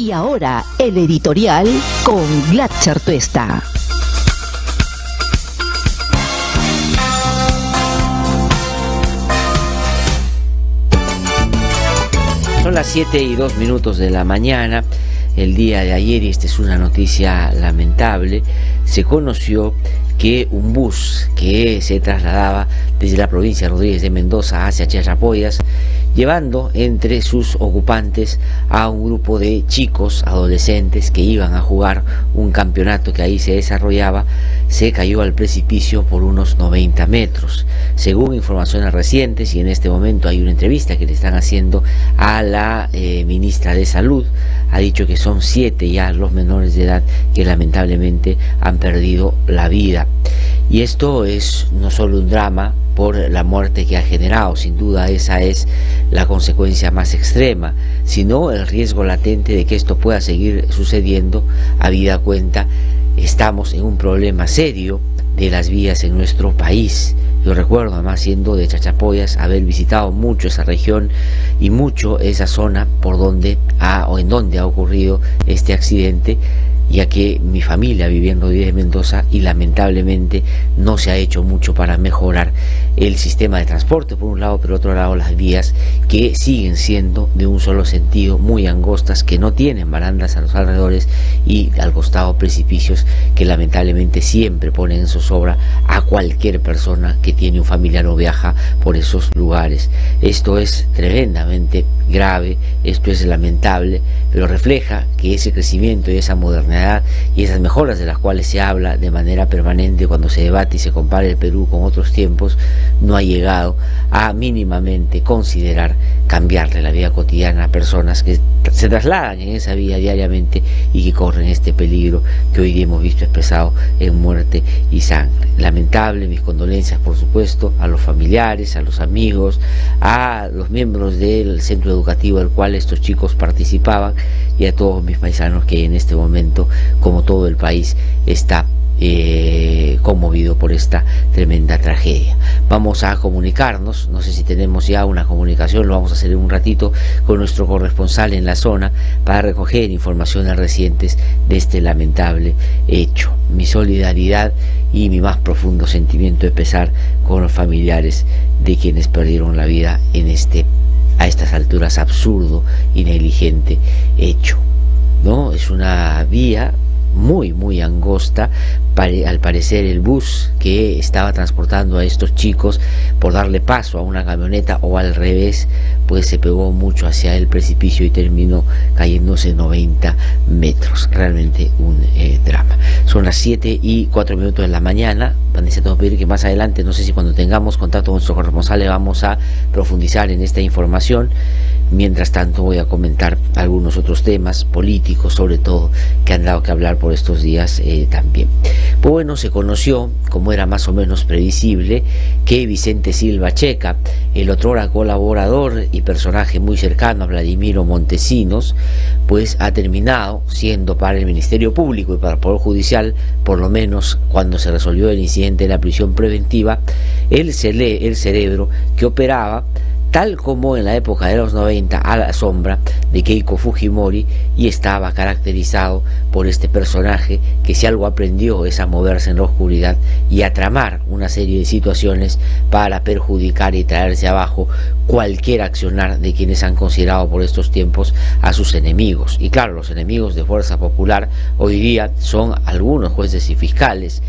Y ahora, el editorial con Glatzer Tuesta. Son las 7:02 de la mañana. El día de ayer, y esta es una noticia lamentable, se conoció que un bus que se trasladaba desde la provincia de Rodríguez de Mendoza hacia Chachapoyas, llevando entre sus ocupantes a un grupo de chicos, adolescentes que iban a jugar un campeonato que ahí se desarrollaba, se cayó al precipicio por unos 90 metros. Según informaciones recientes, y en este momento hay una entrevista que le están haciendo a la ministra de Salud, ha dicho que son 7 ya los menores de edad que lamentablemente han perdido la vida. Y esto es no solo un drama por la muerte que ha generado, sin duda esa es la consecuencia más extrema, sino el riesgo latente de que esto pueda seguir sucediendo. Habida cuenta, estamos en un problema serio de las vías en nuestro país. Yo recuerdo, además, siendo de Chachapoyas, haber visitado mucho esa región y mucho esa zona por donde en donde ha ocurrido este accidente, ya que mi familia vivía en Rodríguez de Mendoza y lamentablemente no se ha hecho mucho para mejorar el sistema de transporte por un lado, pero por otro lado las vías que siguen siendo de un solo sentido, muy angostas, que no tienen barandas a los alrededores y al costado precipicios que lamentablemente siempre ponen en zozobra a cualquier persona que tiene un familiar o viaja por esos lugares. Esto es tremendamente grave, esto es lamentable, pero refleja que ese crecimiento y esa modernidad y esas mejoras de las cuales se habla de manera permanente cuando se debate y se compara el Perú con otros tiempos, no ha llegado a mínimamente considerar cambiarle la vida cotidiana a personas que se trasladan en esa vía diariamente y que corren este peligro que hoy día hemos visto expresado en muerte y sangre. Lamentable, mis condolencias por supuesto a los familiares, a los amigos, a los miembros del centro educativo del cual estos chicos participaban y a todos mis paisanos que en este momento, como todo el país, está conmovido por esta tremenda tragedia. Vamos a comunicarnos, no sé si tenemos ya una comunicación, lo vamos a hacer en un ratito con nuestro corresponsal en la zona para recoger informaciones recientes de este lamentable hecho. Mi solidaridad y mi más profundo sentimiento de pesar con los familiares de quienes perdieron la vida en a estas alturas absurdo y negligente hecho, ¿no? Es una vía muy angosta. Al parecer el bus que estaba transportando a estos chicos, por darle paso a una camioneta o al revés, pues se pegó mucho hacia el precipicio y terminó cayéndose 90 metros. Realmente un drama. Son las 7:04 de la mañana. Vanessa, tengo que pedir que más adelante, no sé si cuando tengamos contacto con nuestro corresponsal, le vamos a profundizar en esta información. Mientras tanto voy a comentar algunos otros temas políticos, sobre todo, que han dado que hablar por estos días también. Pues bueno, se conoció, como era más o menos previsible, que Vicente Silva Checa, el otrora colaborador y personaje muy cercano a Vladimiro Montesinos, pues ha terminado siendo para el Ministerio Público y para el Poder Judicial, por lo menos cuando se resolvió el incidente de la prisión preventiva, el cerebro que operaba tal como en la época de los 90 a la sombra de Keiko Fujimori, y estaba caracterizado por este personaje que si algo aprendió es a moverse en la oscuridad y a tramar una serie de situaciones para perjudicar y traerse abajo cualquier accionar de quienes han considerado por estos tiempos a sus enemigos. Y claro, los enemigos de Fuerza Popular hoy día son algunos jueces y fiscales,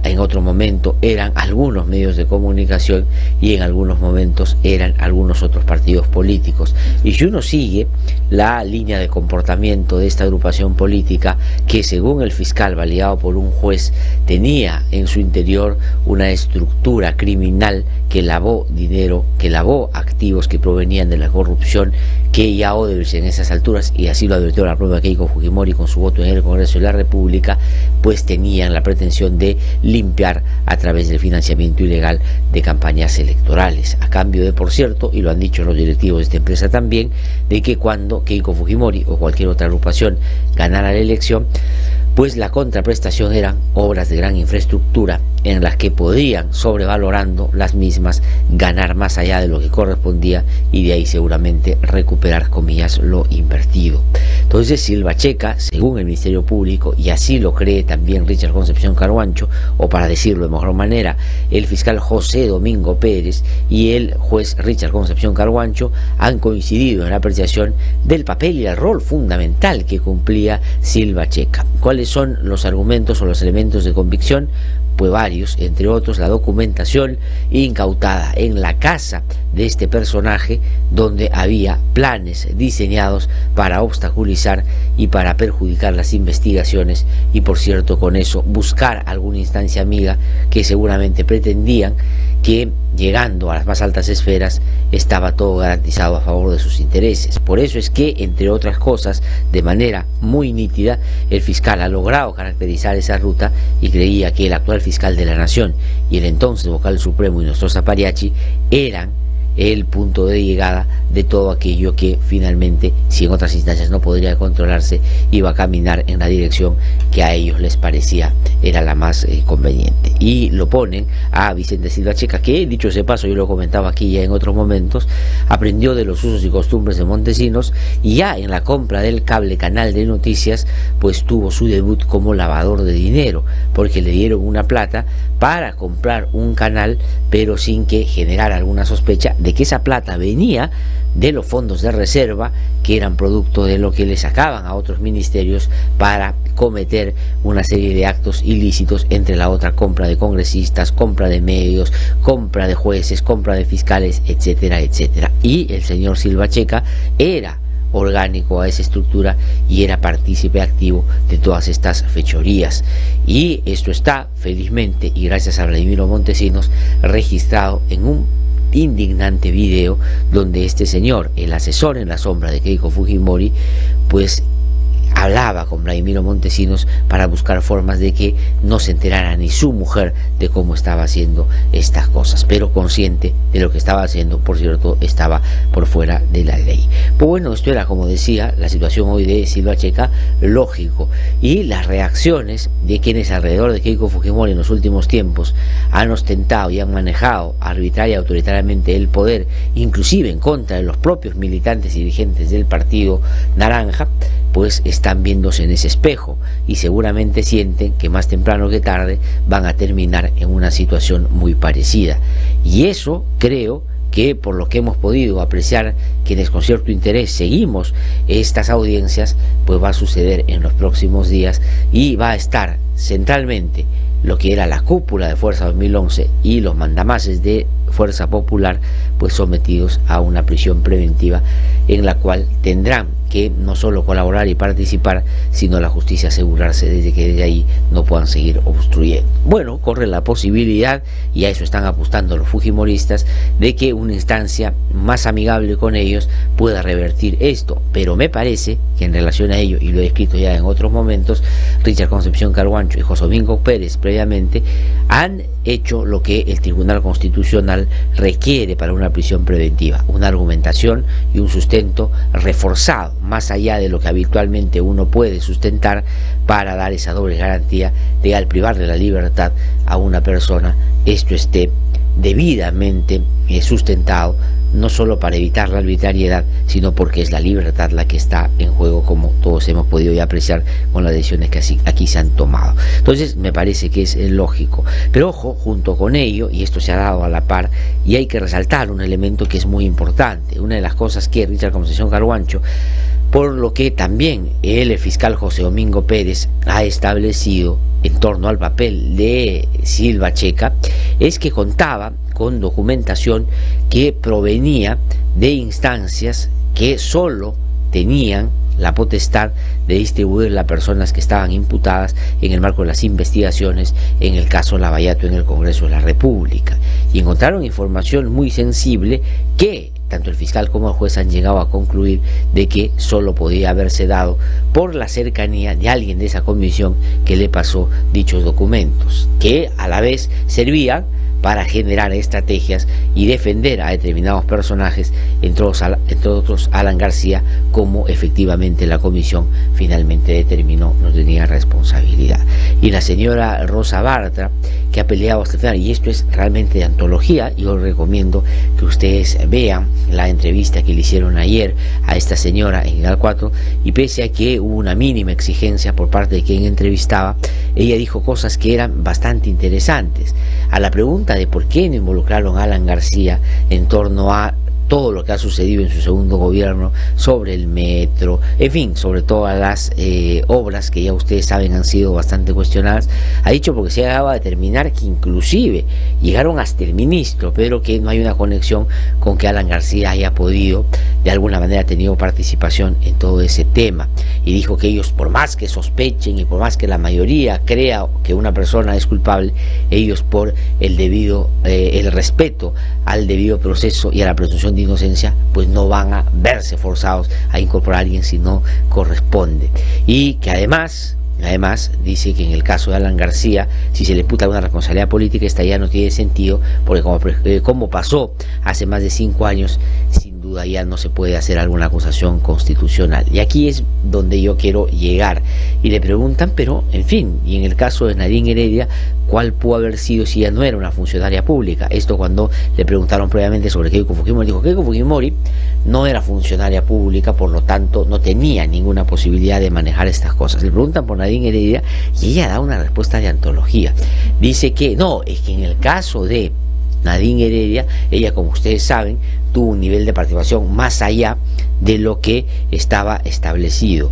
en otro momento eran algunos medios de comunicación y en algunos momentos eran algunos otros partidos políticos. Y si uno sigue la línea de comportamiento de esta agrupación política, que según el fiscal validado por un juez tenía en su interior una estructura criminal que lavó dinero, que lavó activos que provenían de la corrupción, que ya Odebrecht en esas alturas, y así lo advirtió la propia Keiko Fujimori con su voto en el Congreso de la República, pues tenían la pretensión de limpiar a través del financiamiento ilegal de campañas electorales, a cambio de, por cierto, y lo han dicho los directivos de esta empresa también, de que cuando Keiko Fujimori o cualquier otra agrupación ganara la elección, pues la contraprestación eran obras de gran infraestructura en las que podían, sobrevalorando las mismas, ganar más allá de lo que correspondía y de ahí seguramente recuperar, comillas, lo invertido. Entonces Silva Checa, según el Ministerio Público, y así lo cree también Richard Concepción Carhuancho, o para decirlo de mejor manera, el fiscal José Domingo Pérez y el juez Richard Concepción Carhuancho han coincidido en la apreciación del papel y el rol fundamental que cumplía Silva Checa. ¿Cuáles son los argumentos o los elementos de convicción? Pues varios, entre otros la documentación incautada en la casa de este personaje, donde había planes diseñados para obstaculizar y para perjudicar las investigaciones, y por cierto con eso buscar alguna instancia amiga que seguramente pretendían que, llegando a las más altas esferas, estaba todo garantizado a favor de sus intereses. Por eso es que, entre otras cosas, de manera muy nítida, el fiscal ha logrado caracterizar esa ruta y creía que el actual fiscal de la Nación y el entonces vocal supremo Inocencio Pariachi eran el punto de llegada de todo aquello que finalmente, si en otras instancias no podría controlarse, iba a caminar en la dirección que a ellos les parecía era la más conveniente. Y lo ponen a Vicente Silva Checa, que, dicho ese paso, yo lo comentaba aquí ya en otros momentos, aprendió de los usos y costumbres de Montesinos, y ya en la compra del cable canal de noticias pues tuvo su debut como lavador de dinero, porque le dieron una plata para comprar un canal, pero sin que generara alguna sospecha de que esa plata venía de los fondos de reserva, que eran producto de lo que le sacaban a otros ministerios para cometer una serie de actos ilícitos, entre la otra compra de congresistas, compra de medios, compra de jueces, compra de fiscales, etcétera, etcétera. Y el señor Silva Checa era orgánico a esa estructura y era partícipe activo de todas estas fechorías, y esto está felizmente y gracias a Vladimiro Montesinos registrado en un indignante video donde este señor, el asesor en la sombra de Keiko Fujimori, pues hablaba con Vladimiro Montesinos para buscar formas de que no se enterara ni su mujer de cómo estaba haciendo estas cosas, pero consciente de lo que estaba haciendo, por cierto, estaba por fuera de la ley. Pues bueno, esto era, como decía, la situación hoy de Silva Checa, lógico, y las reacciones de quienes alrededor de Keiko Fujimori en los últimos tiempos han ostentado y han manejado arbitraria y autoritariamente el poder, inclusive en contra de los propios militantes y dirigentes del Partido Naranja, pues están viéndose en ese espejo y seguramente sienten que más temprano que tarde van a terminar en una situación muy parecida. Y eso creo que, por lo que hemos podido apreciar quienes con cierto interés seguimos estas audiencias, pues va a suceder en los próximos días, y va a estar centralmente lo que era la cúpula de Fuerza 2011 y los mandamases de Fuerza Popular, pues sometidos a una prisión preventiva en la cual tendrán que no solo colaborar y participar, sino la justicia asegurarse desde que desde ahí no puedan seguir obstruyendo. Bueno, corre la posibilidad, y a eso están apostando los fujimoristas, de que una instancia más amigable con ellos pueda revertir esto, pero me parece que en relación a ello, y lo he escrito ya en otros momentos, Richard Concepción Carhuancho y José Domingo Pérez previamente han hecho lo que el Tribunal Constitucional requiere para una prisión preventiva: una argumentación y un sustento reforzado, más allá de lo que habitualmente uno puede sustentar, para dar esa doble garantía de que al privar de la libertad a una persona, esto esté debidamente sustentado, no solo para evitar la arbitrariedad, sino porque es la libertad la que está en juego, como todos hemos podido ya apreciar con las decisiones que aquí se han tomado. Entonces me parece que es lógico, pero ojo, junto con ello, y esto se ha dado a la par, y hay que resaltar un elemento que es muy importante, una de las cosas que Richard Concepción Carhuancho, por lo que también el fiscal José Domingo Pérez ha establecido en torno al papel de Silva Checa, es que contaba con documentación que provenía de instancias que solo tenían la potestad de distribuir las personas que estaban imputadas en el marco de las investigaciones en el caso Lavallato en el Congreso de la República, y encontraron información muy sensible que tanto el fiscal como el juez han llegado a concluir de que solo podía haberse dado por la cercanía de alguien de esa comisión que le pasó dichos documentos, que a la vez servían para generar estrategias y defender a determinados personajes, entre otros Alan García, como efectivamente la comisión finalmente determinó no tenía responsabilidad. Y la señora Rosa Bartra, que ha peleado hasta el final, y esto es realmente de antología, yo les recomiendo que ustedes vean la entrevista que le hicieron ayer a esta señora en Canal 4, y pese a que hubo una mínima exigencia por parte de quien entrevistaba, ella dijo cosas que eran bastante interesantes. A la pregunta de por qué no involucraron a Alan García en torno a todo lo que ha sucedido en su segundo gobierno, sobre el metro, en fin, sobre todas las obras que ya ustedes saben han sido bastante cuestionadas, ha dicho porque se acaba de determinar que inclusive llegaron hasta el ministro, pero que no hay una conexión con que Alan García haya podido, de alguna manera, tenido participación en todo ese tema. Y dijo que ellos, por más que sospechen y por más que la mayoría crea que una persona es culpable, ellos, por el debido, el respeto al debido proceso y a la presunción de inocencia, pues no van a verse forzados a incorporar a alguien si no corresponde. Y que además dice que en el caso de Alan García, si se le imputa alguna responsabilidad política, esta ya no tiene sentido, porque como pasó hace más de 5 años, sin duda ya no se puede hacer alguna acusación constitucional. Y aquí es donde yo quiero llegar. Y le preguntan, pero en fin, y en el caso de Nadine Heredia, ¿cuál pudo haber sido si ella no era una funcionaria pública? Esto cuando le preguntaron previamente sobre Keiko Fujimori, dijo que Keiko Fujimori no era funcionaria pública, por lo tanto no tenía ninguna posibilidad de manejar estas cosas. Le preguntan por Nadine Heredia y ella da una respuesta de antología. Dice que no, es que en el caso de Nadine Heredia, ella, como ustedes saben, tuvo un nivel de participación más allá de lo que estaba establecido.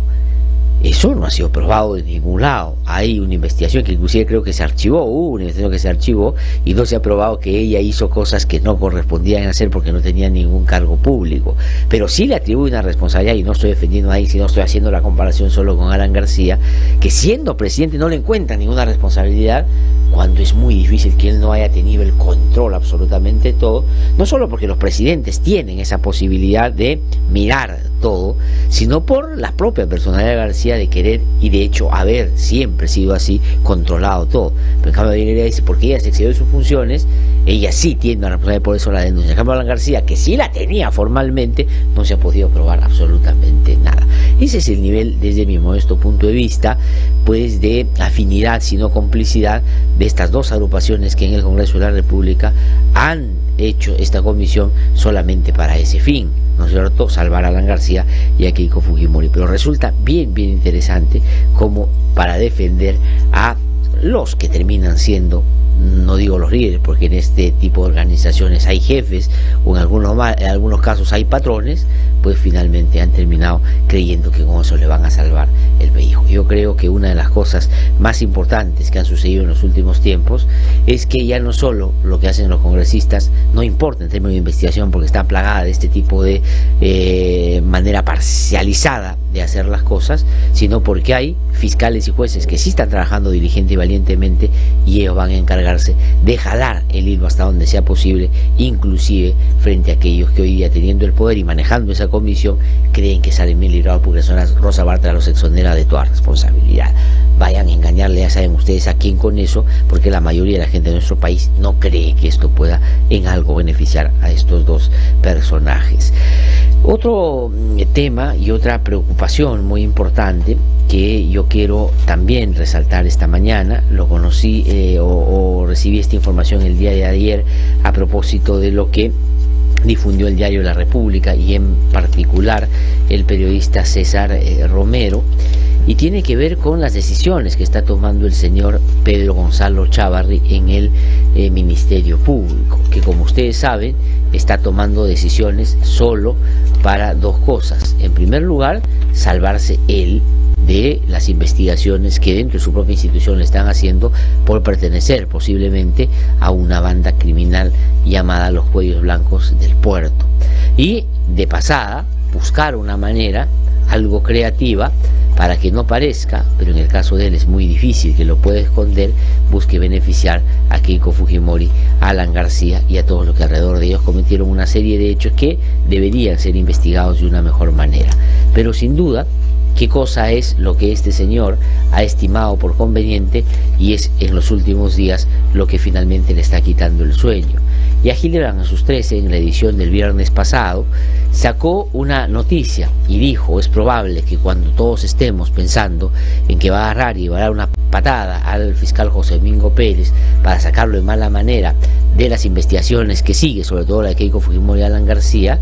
Eso no ha sido probado de ningún lado. Hay una investigación que inclusive creo que se archivó, hubo una investigación que se archivó y no se ha probado que ella hizo cosas que no correspondían hacer porque no tenía ningún cargo público. Pero sí le atribuye una responsabilidad, y no estoy defendiendo ahí, sino estoy haciendo la comparación solo con Alan García, que siendo presidente no le encuentra ninguna responsabilidad, cuando es muy difícil que él no haya tenido el control absolutamente de todo, no solo porque los presidentes tienen esa posibilidad de mirar todo, sino por la propia personalidad de García de querer, y de hecho haber siempre sido así, controlado todo. Pero en cambio Heredia dice, porque ella se excedió de sus funciones, ella sí tiene una responsabilidad, por eso la denuncia. En cambio Alan García, que sí la tenía formalmente, no se ha podido probar absolutamente nada. Ese es el nivel, desde mi modesto punto de vista, pues de afinidad, sino complicidad, de estas dos agrupaciones que en el Congreso de la República han hecho esta comisión solamente para ese fin, ¿no es cierto?, salvar a Alan García y a Keiko Fujimori. Pero resulta bien interesante como para defender a los que terminan siendo, no digo los líderes, porque en este tipo de organizaciones hay jefes, o en algunos casos hay patrones, pues finalmente han terminado creyendo que con eso le van a salvar el pellejo. Yo creo que una de las cosas más importantes que han sucedido en los últimos tiempos es que ya no solo lo que hacen los congresistas no importa en términos de investigación, porque está plagada de este tipo de manera parcializada de hacer las cosas, sino porque hay fiscales y jueces que sí están trabajando diligente y valientemente, y ellos van a encargarse de jalar el hilo hasta donde sea posible, inclusive frente a aquellos que hoy día, teniendo el poder y manejando esa comisión, creen que salen bien librados porque Rosa Bartra los exonera de toda responsabilidad. Vayan a engañarle, ya saben ustedes a quién con eso, porque la mayoría de la gente de nuestro país no cree que esto pueda en algo beneficiar a estos dos personajes. Otro tema y otra preocupación muy importante que yo quiero también resaltar esta mañana, lo conocí o recibí esta información el día de ayer a propósito de lo que difundió el diario La República y en particular el periodista César Romero, y tiene que ver con las decisiones que está tomando el señor Pedro Gonzalo Chávarri en el Ministerio Público, que, como ustedes saben, está tomando decisiones solo para dos cosas. En primer lugar, salvarse él de las investigaciones que dentro de su propia institución le están haciendo por pertenecer posiblemente a una banda criminal llamada Los Cuellos Blancos del Puerto, y de pasada buscar una manera algo creativa para que no parezca, pero en el caso de él es muy difícil, que lo puede esconder, busque beneficiar a Keiko Fujimori, a Alan García y a todos los que alrededor de ellos cometieron una serie de hechos que deberían ser investigados de una mejor manera. Pero sin duda qué cosa es lo que este señor ha estimado por conveniente, y es en los últimos días lo que finalmente le está quitando el sueño. Y a Hildebrand, a sus 13, en la edición del viernes pasado, sacó una noticia y dijo: es probable que cuando todos estemos pensando en que va a agarrar y va a dar una patada al fiscal José Domingo Pérez para sacarlo de mala manera de las investigaciones que sigue, sobre todo la de Keiko Fujimori y Alan García,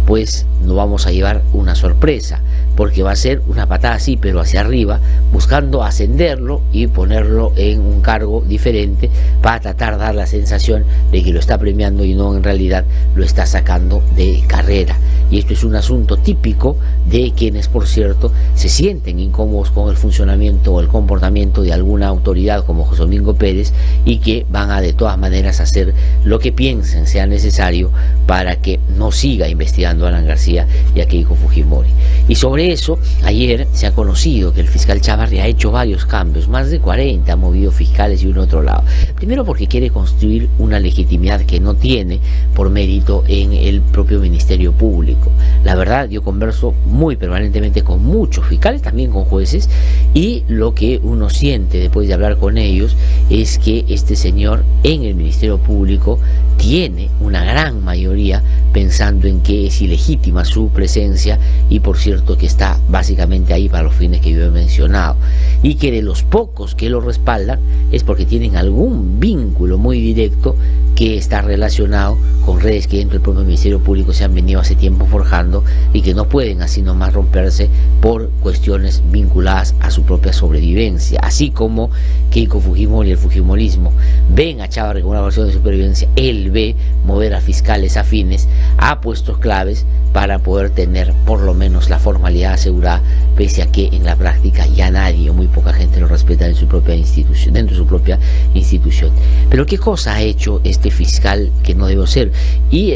pues nos vamos a llevar una sorpresa, porque va a ser una patada así, pero hacia arriba, buscando ascenderlo y ponerlo en un cargo diferente para tratar de dar la sensación de que lo está premiando y no, en realidad lo está sacando de carrera. Y esto es un asunto típico de quienes, por cierto, se sienten incómodos con el funcionamiento o el comportamiento de alguna autoridad como José Domingo Pérez, y que van a de todas maneras hacer lo que piensen sea necesario para que no siga investigando a Alan García y a Keiko Fujimori. Y sobre eso, ayer se ha conocido que el fiscal Chávarri ha hecho varios cambios, más de 40, ha movido fiscales y un otro lado. Primero porque quiere construir una legitimidad que no tiene por mérito en el propio Ministerio Público. La verdad, yo converso muy permanentemente con muchos fiscales, también con jueces, y lo que uno siente después de hablar con ellos es que este señor en el Ministerio Público tiene una gran mayoría pensando en que es ilegítima su presencia, y por cierto que está básicamente ahí para los fines que yo he mencionado, y que de los pocos que lo respaldan es porque tienen algún vínculo muy directo que está relacionado con redes que dentro del propio Ministerio Público se han venido hace tiempo forjando y que no pueden así nomás romperse por cuestiones vinculadas a su propia sobrevivencia. Así como Keiko Fujimori y el fujimorismo ven a Chávarri como una versión de supervivencia, él ve mover a fiscales afines a puestos claves para poder tener por lo menos la formalidad asegurada, pese a que en la práctica ya nadie o muy poca gente lo respeta en su propia institución, dentro de su propia institución. Pero ¿qué cosa ha hecho este fiscal que no debe ser? Y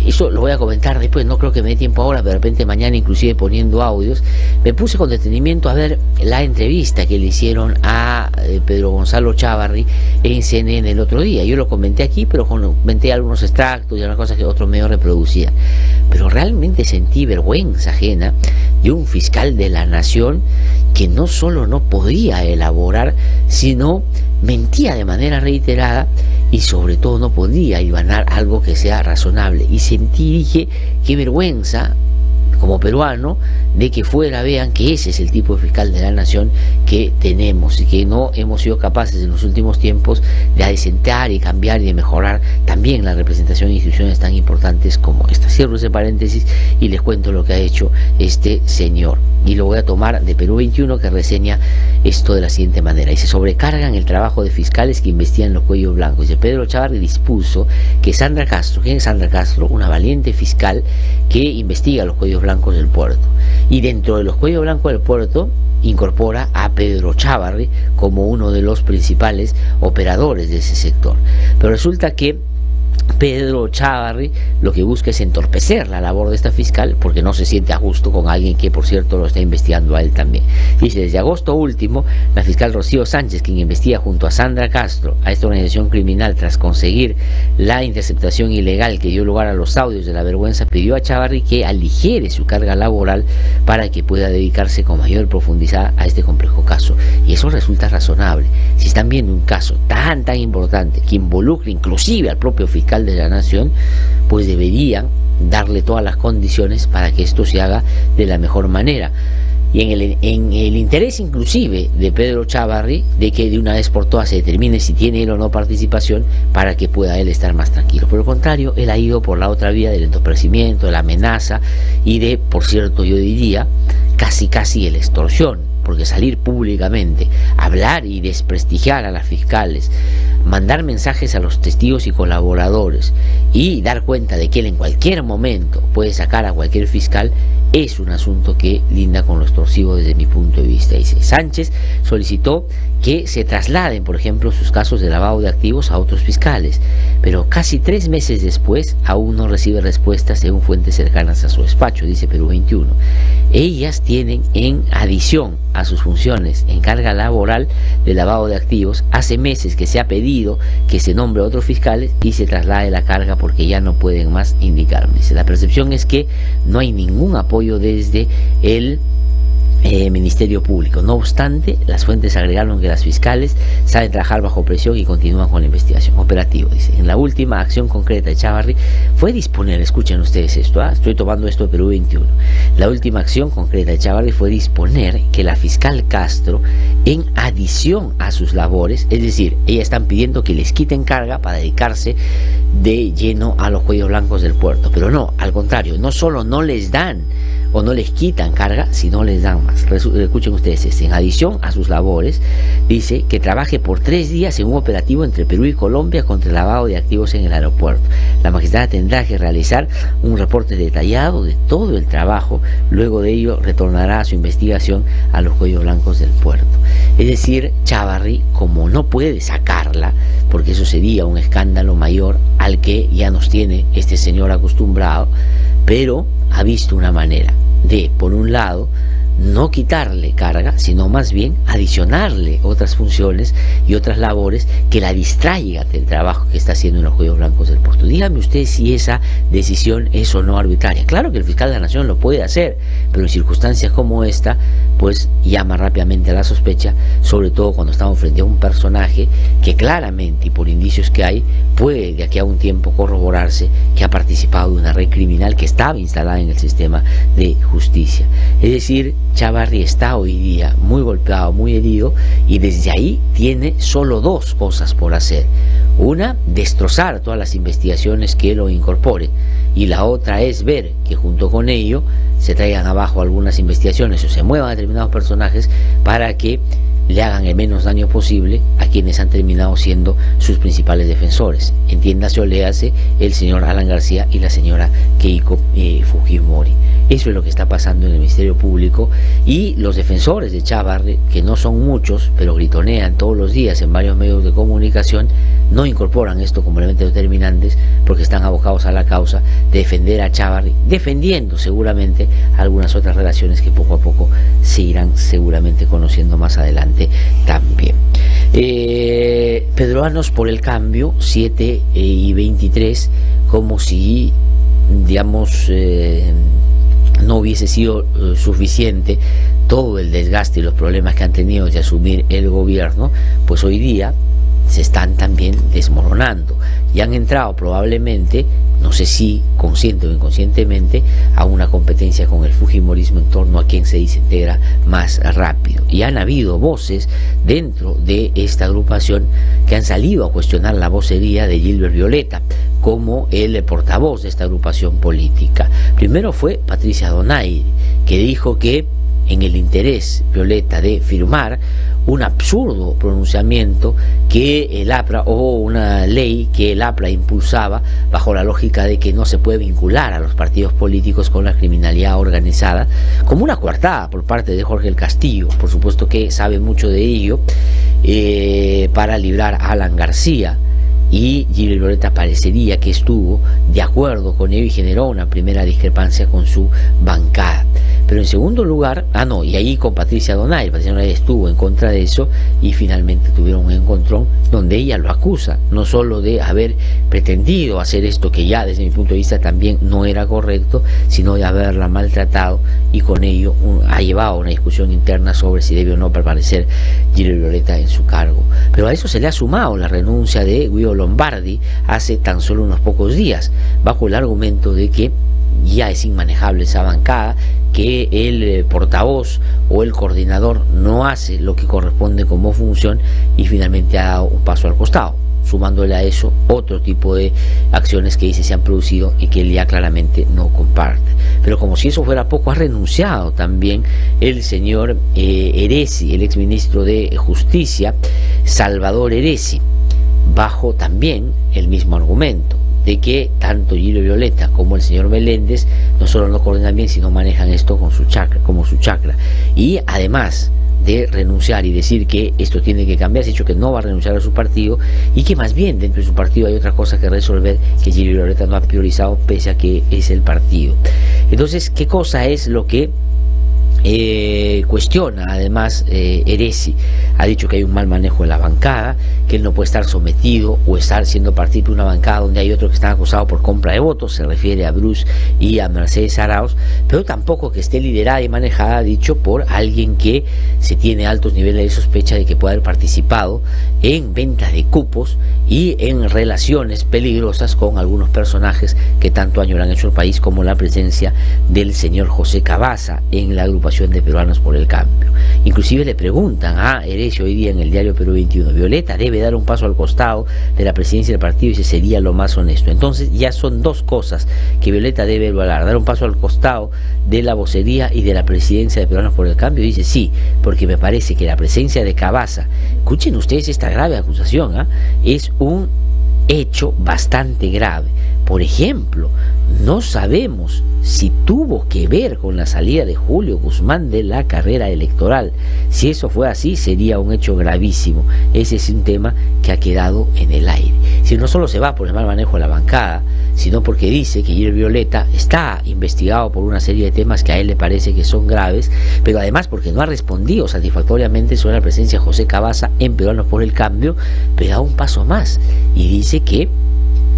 eso lo voy a comentar después, no creo que me dé tiempo ahora, pero de repente mañana, inclusive poniendo audios. Me puse con detenimiento a ver la entrevista que le hicieron a Pedro Gonzalo Chávarri en CNN el otro día. Yo lo comenté aquí, pero comenté algunos extractos y algunas cosas que otros medios reproducían. Pero realmente sentí vergüenza ajena de un fiscal de la nación que no solo no podía elaborar, sino mentía de manera reiterada, y sobre todo no podía hilvanar algo que sea razonable. Y sentí, dije, qué vergüenza como peruano de que fuera vean que ese es el tipo de fiscal de la nación que tenemos, y que no hemos sido capaces en los últimos tiempos de adecentar y cambiar y de mejorar también la representación de instituciones tan importantes como esta. Cierro ese paréntesis y les cuento lo que ha hecho este señor, y lo voy a tomar de Perú 21, que reseña esto de la siguiente manera. Dice: sobrecargan el trabajo de fiscales que investigan los cuellos blancos. Dice: Pedro Chávarri dispuso que Sandra Castro, ¿quién es Sandra Castro? Una valiente fiscal que investiga los cuellos blancos del puerto, y dentro de los cuellos blancos del puerto incorpora a Pedro Chávarri como uno de los principales operadores de ese sector. Pero resulta que Pedro Chávarri lo que busca es entorpecer la labor de esta fiscal, porque no se siente a gusto con alguien que, por cierto, lo está investigando a él también. Dice: desde agosto último, la fiscal Rocío Sánchez, quien investiga junto a Sandra Castro a esta organización criminal tras conseguir la interceptación ilegal que dio lugar a los audios de la vergüenza, pidió a Chávarri que aligere su carga laboral para que pueda dedicarse con mayor profundidad a este complejo caso. Y eso resulta razonable. Si están viendo un caso tan importante que involucra inclusive al propio fiscal de la nación, pues deberían darle todas las condiciones para que esto se haga de la mejor manera, y en el interés inclusive de Pedro Chávarri de que de una vez por todas se determine si tiene él o no participación, para que pueda él estar más tranquilo. Por el contrario, él ha ido por la otra vía del entorpecimiento, de la amenaza y de, por cierto, yo diría casi de la extorsión, porque salir públicamente, hablar y desprestigiar a las fiscales, mandar mensajes a los testigos y colaboradores y dar cuenta de que él en cualquier momento puede sacar a cualquier fiscal, es un asunto que linda con lo extorsivo desde mi punto de vista. Dice: Sánchez solicitó que se trasladen, por ejemplo, sus casos de lavado de activos a otros fiscales, pero casi 3 meses después aún no recibe respuestas, según fuentes cercanas a su despacho, dice Perú 21. Ellas tienen, en adición a sus funciones en carga laboral de lavado de activos, hace meses que se ha pedido que se nombre a otros fiscales y se traslade la carga porque ya no pueden más indicarme. Dice: la percepción es que no hay ningún apoyo desde el Ministerio Público. No obstante, las fuentes agregaron que las fiscales saben trabajar bajo presión y continúan con la investigación. Operativo, dice. En la última acción concreta de Chávarri fue disponer, escuchen ustedes esto, estoy tomando esto de Perú 21. La última acción concreta de Chávarri fue disponer que la fiscal Castro, en adición a sus labores, es decir, ellas están pidiendo que les quiten carga para dedicarse de lleno a los cuellos blancos del puerto, pero no, al contrario, no solo no les dan o no les quitan carga, sino les dan más. Escuchen ustedes, en adición a sus labores, dice que trabaje por 3 días en un operativo entre Perú y Colombia contra el lavado de activos en el aeropuerto. La magistrada tendrá que realizar un reporte detallado de todo el trabajo, luego de ello retornará a su investigación a los cuellos blancos del puerto. Es decir, Chávarri, como no puede sacarla, porque eso sería un escándalo mayor al que ya nos tiene este señor acostumbrado, pero ha visto una manera de, por un lado, no quitarle carga, sino más bien adicionarle otras funciones y otras labores que la distraigan del trabajo que está haciendo en los cuellos blancos del puerto. Dígame usted si esa decisión es o no arbitraria. Claro que el fiscal de la Nación lo puede hacer, pero en circunstancias como esta, pues llama rápidamente a la sospecha, sobre todo cuando estamos frente a un personaje que claramente, y por indicios que hay, puede de aquí a un tiempo corroborarse que ha participado de una red criminal que estaba instalada en el sistema de justicia. Es decir, Chávarri está hoy día muy golpeado, muy herido, y desde ahí tiene solo 2 cosas por hacer. Una, destrozar todas las investigaciones que lo incorpore, y la otra es ver que junto con ello se traigan abajo algunas investigaciones o se muevan determinados personajes para que le hagan el menos daño posible a quienes han terminado siendo sus principales defensores. Entiéndase o léase el señor Alan García y la señora Keiko Fujimori. Eso es lo que está pasando en el Ministerio Público, y los defensores de Chávarri, que no son muchos, pero gritonean todos los días en varios medios de comunicación, no incorporan esto como elementos determinantes porque están abocados a la causa de defender a Chávarri, defendiendo seguramente algunas otras relaciones que poco a poco se irán seguramente conociendo más adelante también. Peruanos por el Cambio, 7:23, como si, digamos, no hubiese sido suficiente todo el desgaste y los problemas que han tenido de asumir el gobierno, pues hoy día se están también desmoronando y han entrado probablemente, no sé si consciente o inconscientemente, a una competencia con el fujimorismo en torno a quién se desintegra más rápido. Y han habido voces dentro de esta agrupación que han salido a cuestionar la vocería de Gilbert Violeta como el portavoz de esta agrupación política. Primero fue Patricia Donaire, que dijo que en el interés, Violeta, de firmar un absurdo pronunciamiento que el APRA, o una ley que el APRA impulsaba bajo la lógica de que no se puede vincular a los partidos políticos con la criminalidad organizada, como una coartada por parte de Jorge el Castillo, por supuesto que sabe mucho de ello, para librar a Alan García. Y Gilbert Violeta parecería que estuvo de acuerdo con ello y generó una primera discrepancia con su bancada. Pero en segundo lugar, y ahí con Patricia Donaire, Patricia Donaire estuvo en contra de eso y finalmente tuvieron un encontrón donde ella lo acusa, no solo de haber pretendido hacer esto que ya desde mi punto de vista también no era correcto, sino de haberla maltratado, y con ello ha llevado una discusión interna sobre si debe o no permanecer Gilbert Violeta en su cargo. Pero a eso se le ha sumado la renuncia de Guido Lombardi hace tan solo unos pocos días, bajo el argumento de que ya es inmanejable esa bancada, que el portavoz o el coordinador no hace lo que corresponde como función, y finalmente ha dado un paso al costado, sumándole a eso otro tipo de acciones que dice se han producido y que él ya claramente no comparte. Pero como si eso fuera poco, ha renunciado también el señor Heresi, el exministro de Justicia, Salvador Heresi, bajo también el mismo argumento de que tanto Gilbert Violeta como el señor Meléndez no solo no coordinan bien, sino manejan esto con su chakra. Y además de renunciar y decir que esto tiene que cambiar, se ha dicho que no va a renunciar a su partido, y que más bien dentro de su partido hay otra cosa que resolver que Gilbert Violeta no ha priorizado, pese a que es el partido. Entonces, ¿qué cosa es lo que Cuestiona además Heresi, ha dicho que hay un mal manejo de la bancada, que él no puede estar sometido o estar siendo partícipe de una bancada donde hay otros que están acusados por compra de votos, se refiere a Bruce y a Mercedes Arauz, pero tampoco que esté liderada y manejada, ha dicho, por alguien que se tiene altos niveles de sospecha de que puede haber participado en ventas de cupos y en relaciones peligrosas con algunos personajes que tanto daño le han hecho al país, como la presencia del señor José Cavazza en la agrupación de Peruanos por el Cambio. Inclusive le preguntan a Heresi hoy día en el diario Perú 21, Violeta debe dar un paso al costado de la presidencia del partido y ese sería lo más honesto. Entonces ya son dos cosas que Violeta debe evaluar: dar un paso al costado de la vocería y de la presidencia de Peruanos por el Cambio. Dice sí, porque me parece que la presencia de Cavazza, escuchen ustedes esta grave acusación, es un hecho bastante grave. Por ejemplo, no sabemos si tuvo que ver con la salida de Julio Guzmán de la carrera electoral. Si eso fue así, sería un hecho gravísimo. Ese es un tema que ha quedado en el aire. Si no solo se va por el mal manejo de la bancada, sino porque dice que Gil Violeta está investigado por una serie de temas que a él le parece que son graves, pero además porque no ha respondido satisfactoriamente sobre la presencia de José Cavazza en Peruanos por el Cambio, pero da un paso más y dice que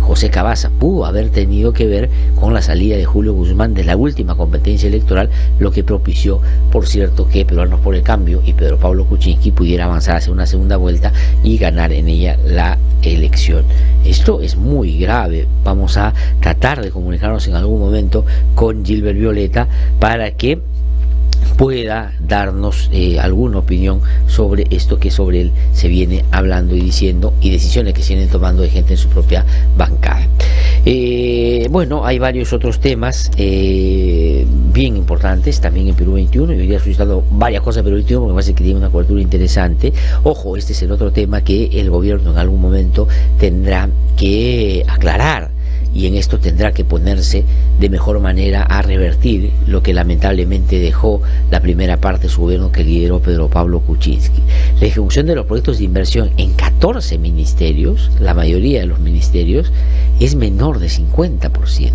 José Cavazza pudo haber tenido que ver con la salida de Julio Guzmán de la última competencia electoral, lo que propició, por cierto, que Peruanos por el Cambio y Pedro Pablo Kuczynski pudiera avanzar hacia una segunda vuelta y ganar en ella la elección. Esto es muy grave. Vamos a tratar de comunicarnos en algún momento con Gilbert Violeta para que pueda darnos alguna opinión sobre esto que sobre él se viene hablando y diciendo, y decisiones que se vienen tomando de gente en su propia bancada. Bueno, hay varios otros temas bien importantes también en Perú 21. Yo iría solicitando varias cosas en Perú 21 porque me parece que tiene una cobertura interesante. Ojo, este es el otro tema que el gobierno en algún momento tendrá que aclarar, y en esto tendrá que ponerse de mejor manera a revertir lo que lamentablemente dejó la primera parte de su gobierno que lideró Pedro Pablo Kuczynski. La ejecución de los proyectos de inversión en 14 ministerios, la mayoría de los ministerios, es menor de 50%.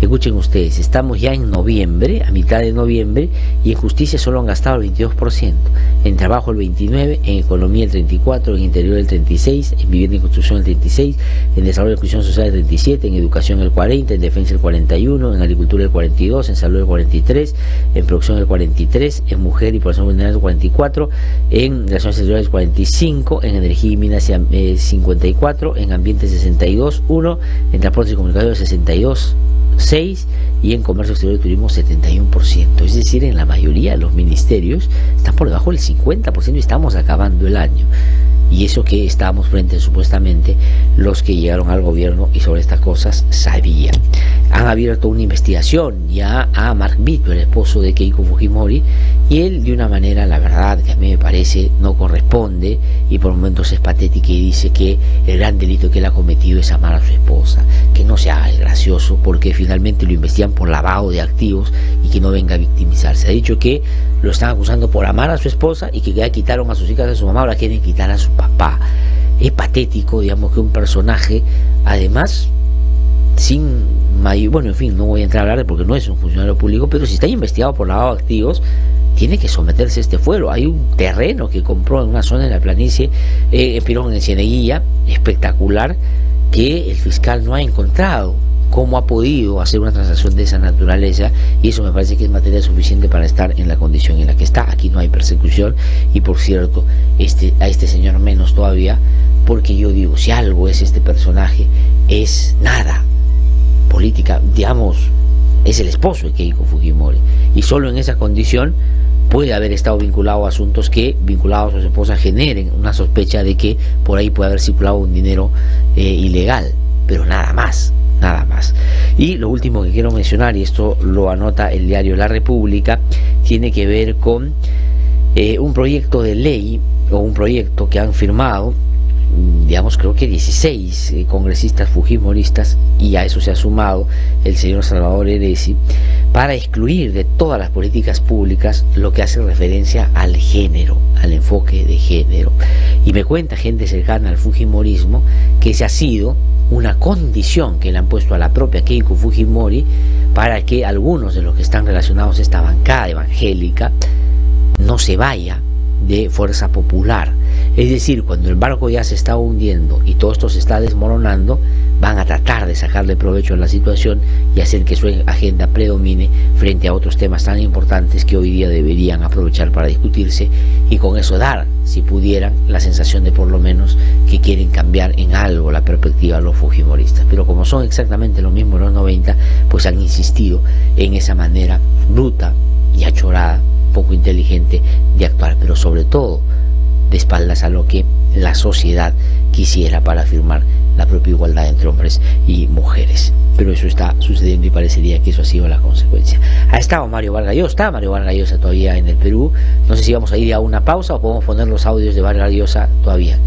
Escuchen ustedes, estamos ya en noviembre, a mitad de noviembre, y en justicia solo han gastado el 22%, en trabajo el 29%, en economía el 34%, en interior el 36%, en vivienda y construcción el 36%, en desarrollo y inclusión social el 37%, en educación el 40%, en defensa el 41%, en agricultura el 42%, en salud el 43%, en producción el 43%, en mujer y población vulnerable el 44%, en relaciones exteriores el 45%, en energía y minas 54%, en ambiente 62%, en transportes y comunicaciones 62,6%, y en comercio exterior y turismo 71%. Es decir, en la mayoría de los ministerios están por debajo del 50% y estamos acabando el año. Y eso que estábamos frente supuestamente los que llegaron al gobierno y sobre estas cosas sabían. Han abierto una investigación ya a Mark Vito, el esposo de Keiko Fujimori, y él de una manera, la verdad, que a mí me parece no corresponde y por momentos es patética, y dice que el gran delito que él ha cometido es amar a su esposa. Que no se haga el gracioso, porque finalmente lo investigan por lavado de activos y que no venga a victimizarse. Ha dicho que lo están acusando por amar a su esposa y que ya quitaron a sus hijas de su mamá, ahora quieren quitar a su papá. Es patético, digamos, que un personaje, además, sin mayor, bueno, en fin, no voy a entrar a hablar porque no es un funcionario público, pero si está investigado por lavado de activos, tiene que someterse a este fuero. Hay un terreno que compró en una zona de la planicie, en Cieneguilla, espectacular, que el fiscal no ha encontrado cómo ha podido hacer una transacción de esa naturaleza, y eso me parece que es materia suficiente para estar en la condición en la que está. Aquí no hay persecución, y por cierto, a este señor menos todavía, porque yo digo, si algo es este personaje, es nada política, digamos, es el esposo de Keiko Fujimori, y solo en esa condición puede haber estado vinculado a asuntos que, vinculados a su esposa, generen una sospecha de que por ahí puede haber circulado un dinero ilegal, pero nada más. Nada más. Y lo último que quiero mencionar, y esto lo anota el diario La República, tiene que ver con un proyecto de ley, o un proyecto que han firmado, digamos, creo que 16 congresistas fujimoristas, y a eso se ha sumado el señor Salvador Heresi, para excluir de todas las políticas públicas lo que hace referencia al género, al enfoque de género. Y me cuenta gente cercana al fujimorismo que ese ha sido una condición que le han puesto a la propia Keiko Fujimori para que algunos de los que están relacionados a esta bancada evangélica no se vaya de Fuerza Popular. Es decir, cuando el barco ya se está hundiendo y todo esto se está desmoronando, van a tratar de sacarle provecho a la situación y hacer que su agenda predomine frente a otros temas tan importantes que hoy día deberían aprovechar para discutirse, y con eso dar, si pudieran, la sensación de por lo menos que quieren cambiar en algo la perspectiva de los fujimoristas. Pero como son exactamente lo mismo los 90, pues han insistido en esa manera bruta y achorada, poco inteligente de actuar, pero sobre todo de espaldas a lo que la sociedad quisiera para afirmar la propia igualdad entre hombres y mujeres. Pero eso está sucediendo y parecería que eso ha sido la consecuencia. Ha estado Mario Vargas Llosa, está Mario Vargas Llosa todavía en el Perú. No sé si vamos a ir a una pausa o podemos poner los audios de Vargas Llosa todavía.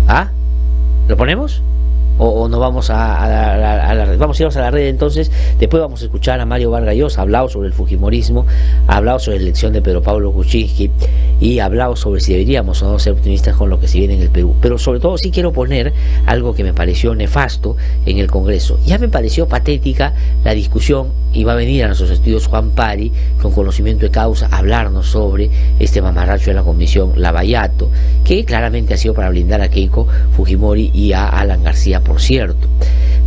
¿Ah? ¿Lo ponemos? O no vamos a la red. Vamos a irnos a la red entonces. Después vamos a escuchar a Mario Vargas Llosa. Ha hablado sobre el fujimorismo, ha hablado sobre la elección de Pedro Pablo Kuczynski y ha hablado sobre si deberíamos o no ser optimistas con lo que se viene en el Perú. Pero sobre todo sí quiero poner algo que me pareció nefasto en el Congreso. Ya me pareció patética la discusión, y va a venir a nuestros estudios Juan Pari con conocimiento de causa a hablarnos sobre este mamarracho de la comisión Lavallato, que claramente ha sido para blindar a Keiko Fujimori y a Alan García, por cierto.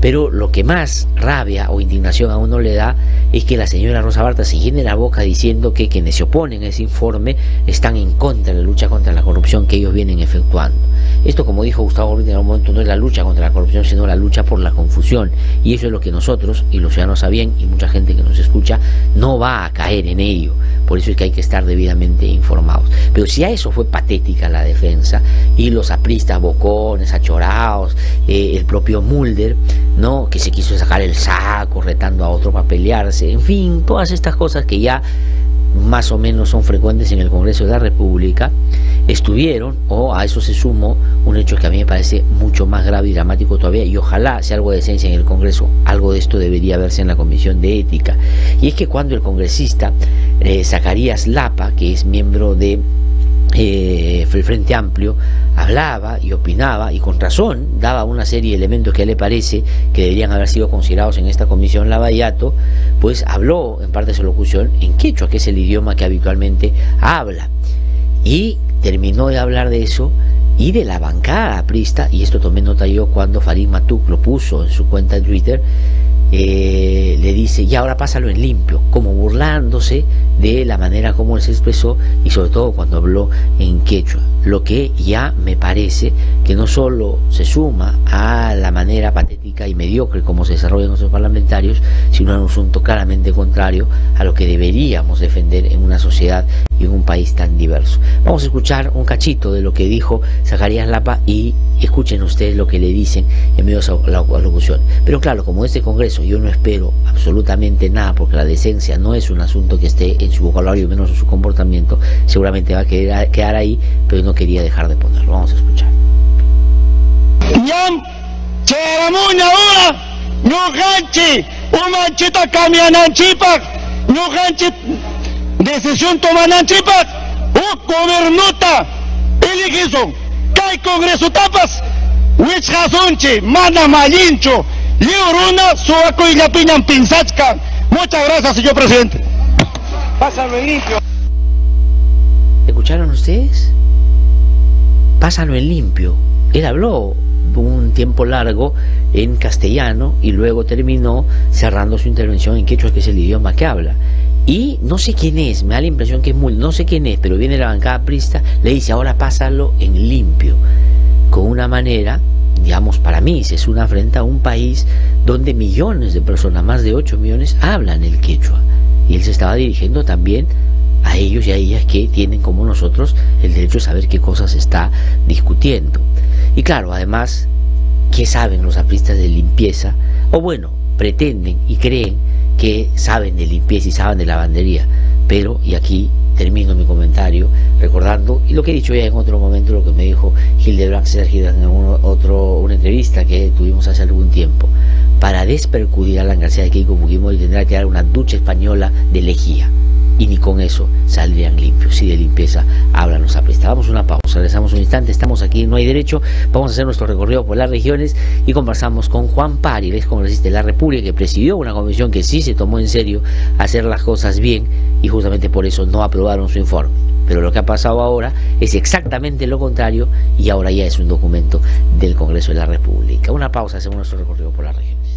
Pero lo que más rabia o indignación a uno le da es que la señora Rosa Barta se llene la boca diciendo que quienes se oponen a ese informe están en contra de la lucha contra la corrupción que ellos vienen efectuando. Esto, como dijo Gustavo Gordillo en algún momento, no es la lucha contra la corrupción, sino la lucha por la confusión. Y eso es lo que nosotros, y los ciudadanos saben, y mucha gente que nos escucha, no va a caer en ello. Por eso es que hay que estar debidamente informados. Pero si a eso fue patética la defensa, y los apristas bocones, achorados, el propio Mulder, ¿no?, que se quiso sacar el saco retando a otro para pelearse, en fin, todas estas cosas que ya más o menos son frecuentes en el Congreso de la República, estuvieron, o a eso se sumó un hecho que a mí me parece mucho más grave y dramático todavía, y ojalá sea algo de decencia en el Congreso, algo de esto debería verse en la Comisión de Ética, y es que cuando el congresista Zacarías Lapa, que es miembro de el Frente Amplio, hablaba y opinaba, y con razón daba una serie de elementos que a él le parece que deberían haber sido considerados en esta comisión Lavallato, pues habló en parte de su locución en quechua, que es el idioma que habitualmente habla, y terminó de hablar de eso y de la bancada aprista, y esto tomé nota yo cuando Farid Matuk lo puso en su cuenta de Twitter. Le dice, y ahora pásalo en limpio, como burlándose de la manera como él se expresó, y sobre todo cuando habló en quechua, lo que ya me parece que no solo se suma a la manera patética y mediocre como se desarrollan nuestros parlamentarios, sino a un asunto claramente contrario a lo que deberíamos defender en una sociedad y en un país tan diverso. Vamos a escuchar un cachito de lo que dijo Zacarías Lapa y escuchen ustedes lo que le dicen en medio de la locución. Pero claro, como este Congreso yo no espero absolutamente nada, porque la decencia no es un asunto que esté en su vocabulario, menos en su comportamiento, seguramente va a quedar ahí, pero no quería dejar de ponerlo. Vamos a escuchar. Ñam, cheramuña ahora, no ganchi, un manchita camionanchipak, no ganchi, decisión tomananchipak, gobernota, eligizo, kai Congreso tapas, wichhasunchi, mana malincho, liuruna, suaco y la piñan pinzachka. Muchas gracias, señor presidente. Pásalo en limpio. ¿Escucharon ustedes? Pásalo en limpio. Él habló un tiempo largo en castellano y luego terminó cerrando su intervención en quechua, que es el idioma que habla. Y no sé quién es, me da la impresión que es muy, no sé quién es, pero viene la bancada aprista, le dice, ahora pásalo en limpio, con una manera, digamos, para mí es una afrenta a un país donde millones de personas, más de 8 millones, hablan el quechua, y él se estaba dirigiendo también a ellos y a ellas que tienen, como nosotros, el derecho de saber qué cosas se está discutiendo. Y claro, además, ¿qué saben los apristas de limpieza? O bueno, pretenden y creen que saben de limpieza y saben de lavandería. Pero, y aquí termino mi comentario recordando, y lo que he dicho ya en otro momento, lo que me dijo Hildebrand César en una entrevista que tuvimos hace algún tiempo: para despercudir a la García de Keiko Fujimori tendrá que dar una ducha española de lejía. y ni con eso saldrían limpios. Si de limpieza hablan los apristas. Damos una pausa, regresamos un instante, estamos aquí en No Hay Derecho, vamos a hacer nuestro recorrido por las regiones y conversamos con Juan Pari, el ex congresista de la República, que presidió una comisión que sí se tomó en serio hacer las cosas bien y justamente por eso no aprobaron su informe. Pero lo que ha pasado ahora es exactamente lo contrario y ahora ya es un documento del Congreso de la República. Una pausa, hacemos nuestro recorrido por las regiones.